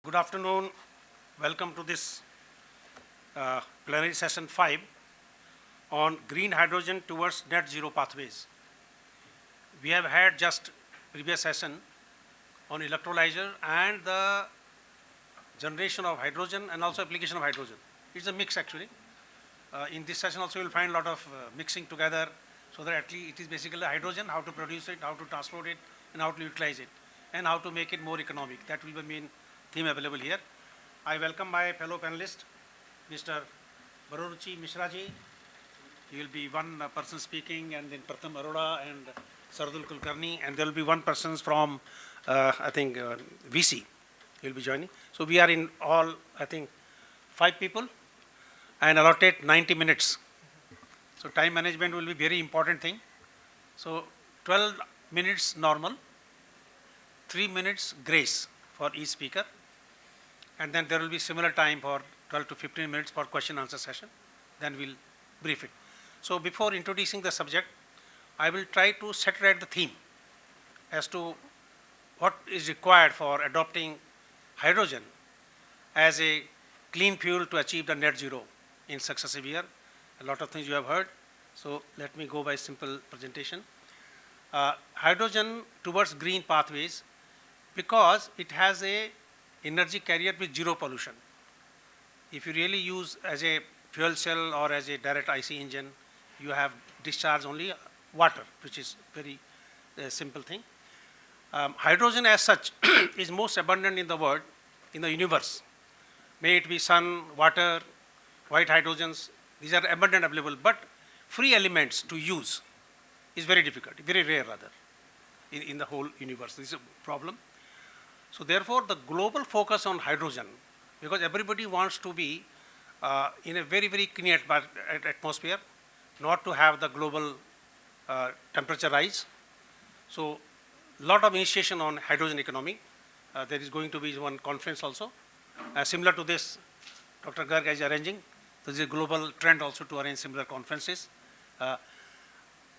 Good afternoon. Welcome to this plenary session 5 on green hydrogen towards net zero pathways. We have had just previous session on electrolyzer and the generation of hydrogen and also application of hydrogen. It's a mix actually. In this session also you will find a lot of mixing together so that at least it is basically hydrogen, how to produce it, how to transport it and how to utilize it and how to make it more economic. That will be the main theme available here. I welcome my fellow panelist, Mr. Baroruchi Mishraji. He will be one person speaking, and then Pratham Arora and Sardul Kulkarni, and there will be one person from, VC. He will be joining. So we are in all, 5 people, and allotted 90 minutes. So time management will be very important thing. So 12 minutes normal, 3 minutes grace for each speaker. And then there will be similar time for 12 to 15 minutes for question answer session. Then we'll brief it. So before introducing the subject, I will try to set right the theme as to what is required for adopting hydrogen as a clean fuel to achieve the net zero in successive year. A lot of things you have heard. So let me go by simple presentation. Hydrogen towards green pathways because it has a energy carrier with zero pollution. If you really use as a fuel cell or as a direct IC engine, you have discharge only water, which is very simple thing. Hydrogen as such is most abundant in the world, in the universe. May it be sun, water, white hydrogens, these are abundant available, but free elements to use is very difficult, very rare rather, in the whole universe. This is a problem. So therefore, the global focus on hydrogen, because everybody wants to be in a very, very clean atmosphere, not to have the global temperature rise. So lot of initiation on hydrogen economy. There is going to be one conference also. Similar to this, Dr. Garg is arranging. There is a global trend also to arrange similar conferences.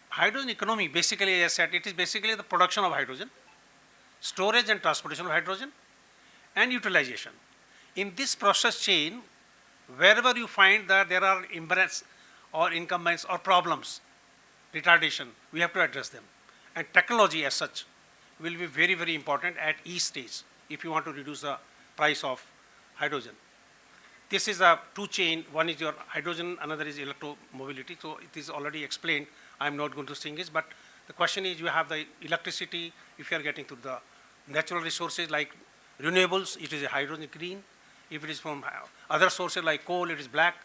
Hydrogen economy, basically, as I said, it is basically the production of hydrogen, storage and transportation of hydrogen, and utilization. In this process chain, wherever you find that there are imbalance or incumbents or problems, retardation, we have to address them. And technology as such will be very, very important at each stage if you want to reduce the price of hydrogen. This is a two chain. One is your hydrogen, another is electromobility. So it is already explained. I am not going to sing this, but the question is you have the electricity, if you are getting to the natural resources like renewables, it is a hydrogen green. If it is from other sources like coal, it is black.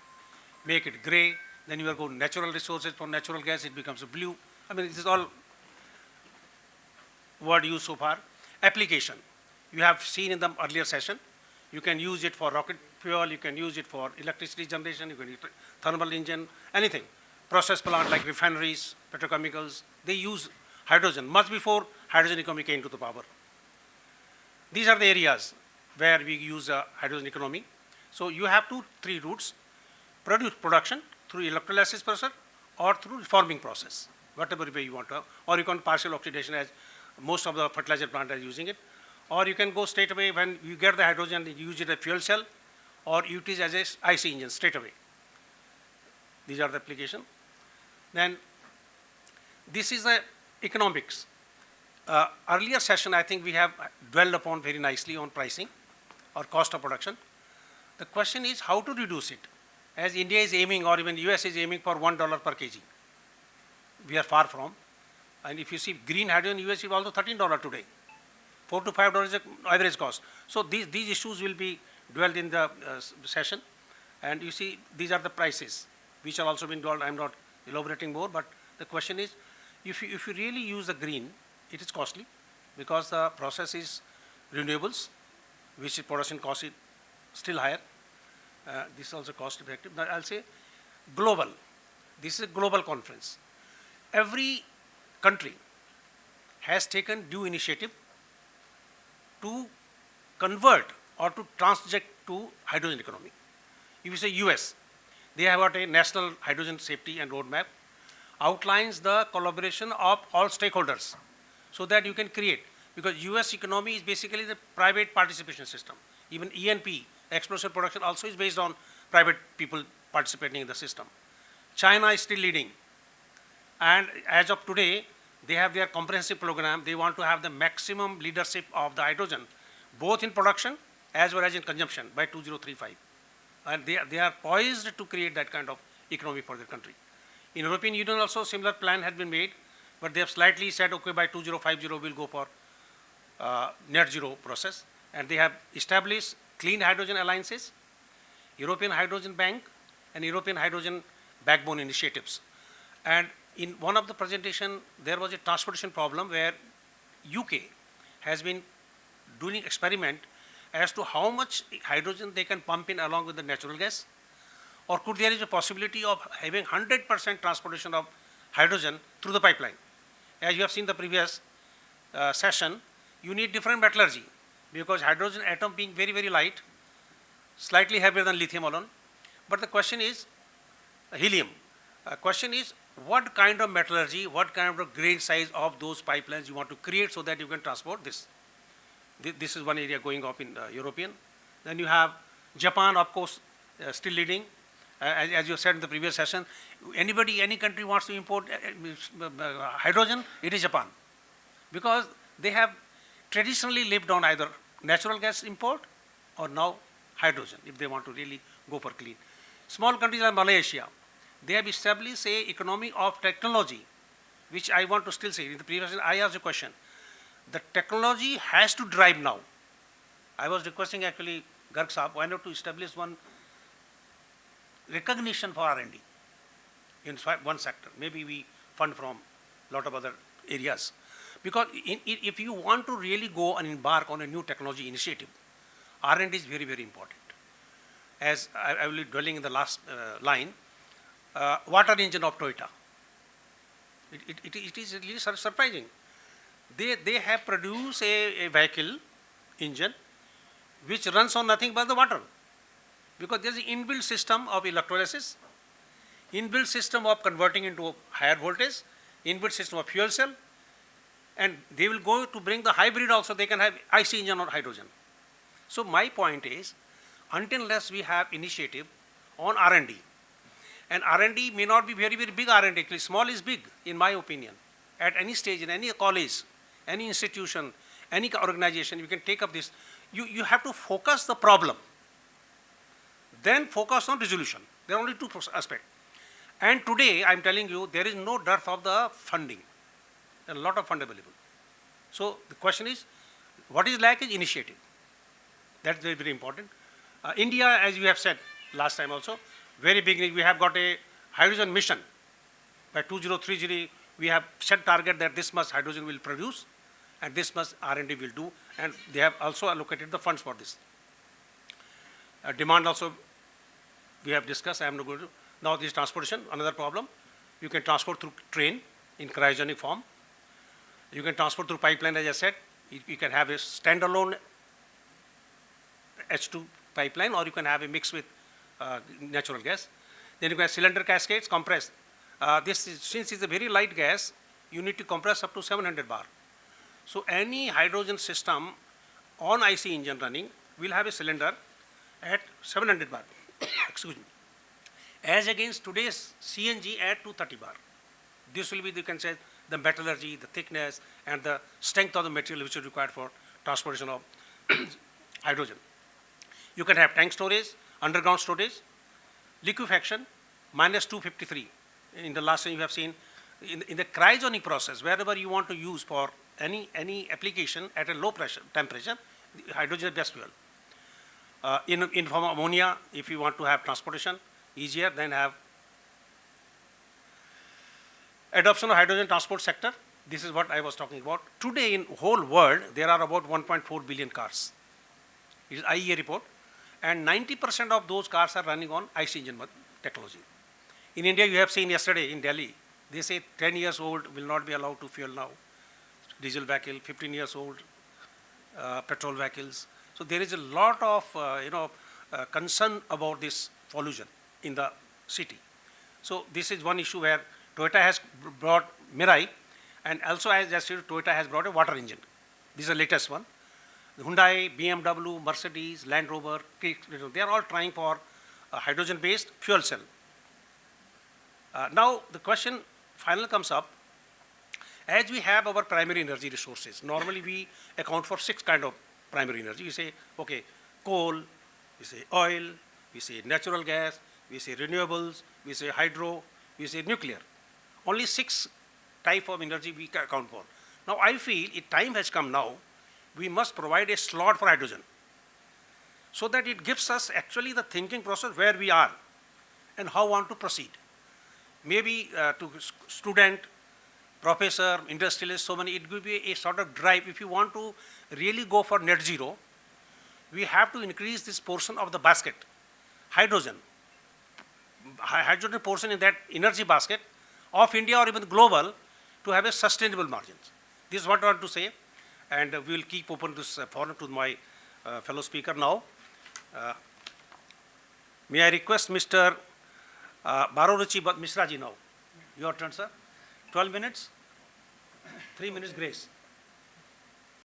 Make it gray. Then you are going natural resources from natural gas, it becomes a blue. I mean, this is all word used so far. Application. You have seen in the earlier session. You can use it for rocket fuel, you can use it for electricity generation, you can use thermal engine, anything. Process plant like refineries, petrochemicals, they use hydrogen much before hydrogen economy came to the power. These are the areas where we use hydrogen economy. So you have three routes: production through electrolysis process or through reforming process, whatever way you want to have, or you can partial oxidation as most of the fertilizer plant are using it, or you can go straight away when you get the hydrogen, you use it as fuel cell, or use it as a IC engine straight away. These are the application. Then this is the economics. Earlier session, I think we have dwelled upon very nicely on pricing or cost of production. The question is how to reduce it. As India is aiming, or even US is aiming for $1 per kg. We are far from. And if you see green hydrogen, US is also $13 today. $4 to $5 is the average cost. So these issues will be dwelled in the session. And you see, these are the prices, which have also been dwelled. I am not elaborating more, but the question is, if you really use the green, it is costly because the process is renewables, which is production cost is still higher. This is also cost effective. But I'll say global. This is a global conference. Every country has taken due initiative to convert or to transject to hydrogen economy. If you say US, they have got a national hydrogen safety and roadmap, outlines the collaboration of all stakeholders so that you can create, because US economy is basically the private participation system. Even E&P, explosive production also is based on private people participating in the system. China is still leading. And as of today, they have their comprehensive program. They want to have the maximum leadership of the hydrogen, both in production as well as in consumption by 2035. And they are poised to create that kind of economy for their country. In European Union also similar plan has been made, but they have slightly said, okay, by 2050 we'll go for net zero process. And they have established clean hydrogen alliances, European Hydrogen Bank, and European Hydrogen Backbone initiatives. And in one of the presentation, there was a transportation problem where UK has been doing experiment as to how much hydrogen they can pump in along with the natural gas, or could there is a possibility of having 100% transportation of hydrogen through the pipeline. As you have seen the previous session, you need different metallurgy, because hydrogen atom being very, very light, slightly heavier than lithium alone. But the question is helium. Question is what kind of metallurgy, what kind of grain size of those pipelines you want to create so that you can transport this. This is one area going up in European. Then you have Japan, of course, still leading. As you said in the previous session, anybody, any country wants to import hydrogen, it is Japan. Because they have traditionally lived on either natural gas import or now hydrogen, if they want to really go for clean. Small countries like Malaysia, they have established a economy of technology, which I want to still say. In the previous, I asked a question. The technology has to drive now. I was requesting actually Garg Saab, why not to establish one recognition for R&D in one sector. Maybe we fund from a lot of other areas. Because if you want to really go and embark on a new technology initiative, R&D is very, very important. As I will be dwelling in the last line, water engine of Toyota. It is really surprising. They have produced a vehicle engine which runs on nothing but the water. Because there is an inbuilt system of electrolysis, inbuilt system of converting into higher voltage, inbuilt system of fuel cell, and they will go to bring the hybrid also, they can have IC engine on hydrogen. So my point is, until unless we have initiative on R&D, and R&D may not be very, very big R&D, actually small is big in my opinion. At any stage, in any college, any institution, any organization, you can take up this. You have to focus the problem, then focus on resolution. There are only two aspects. And today, I am telling you, there is no dearth of the funding. There are a lot of fund available. So the question is, what is lack is initiative. That's very, very important. India, as you have said last time also, very big, we have got a hydrogen mission. By 2030, we have set target that this much hydrogen will produce, and this much R&D will do, and they have also allocated the funds for this. Demand also, we have discussed, I am not going to. Now this transportation, another problem. You can transport through train in cryogenic form. You can transport through pipeline, as I said. You can have a standalone H2 pipeline, or you can have a mix with natural gas. Then you can have cylinder cascades, compressed. Since it's a very light gas, you need to compress up to 700 bar. So any hydrogen system on IC engine running will have a cylinder at 700 bar, excuse me, as against today's CNG at 230 bar. This will be, you can say, the metallurgy, the thickness, and the strength of the material which is required for transportation of hydrogen. You can have tank storage, underground storage, liquefaction, minus 253. In the last time you have seen, in the cryogenic process, wherever you want to use for any application at a low pressure temperature, hydrogen is best fuel. In form of ammonia, if you want to have transportation easier, then have adoption of hydrogen transport sector. This is what I was talking about. Today in whole world, there are about 1.4 billion cars. It is IEA report. And 90% of those cars are running on IC engine technology. In India, you have seen yesterday in Delhi, they say 10 years old will not be allowed to fuel now. Diesel vehicle, 15 years old, petrol vehicles. So there is a lot of concern about this pollution in the city. So this is one issue where Toyota has brought Mirai, and also as I said, Toyota has brought a water engine. This is the latest one. Hyundai, BMW, Mercedes, Land Rover, they are all trying for a hydrogen-based fuel cell. Now, the question finally comes up, as we have our primary energy resources, normally we account for 6 kind of primary energy. We say, okay, coal, we say oil, we say natural gas, we say renewables, we say hydro, we say nuclear. Only 6 type of energy we account for. Now, I feel time has come now, we must provide a slot for hydrogen, so that it gives us actually the thinking process where we are and how we want to proceed. Maybe to student, professor, industrialist, so many, it will be a sort of drive. If you want to really go for net zero, we have to increase this portion of the basket, hydrogen portion in that energy basket of India or even global, to have a sustainable margins. This is what I want to say, and we will keep open this forum to my fellow speaker now. May I request Mr. Baroruchi Mishra ji now. Your turn, sir. 12 minutes, 3 minutes grace.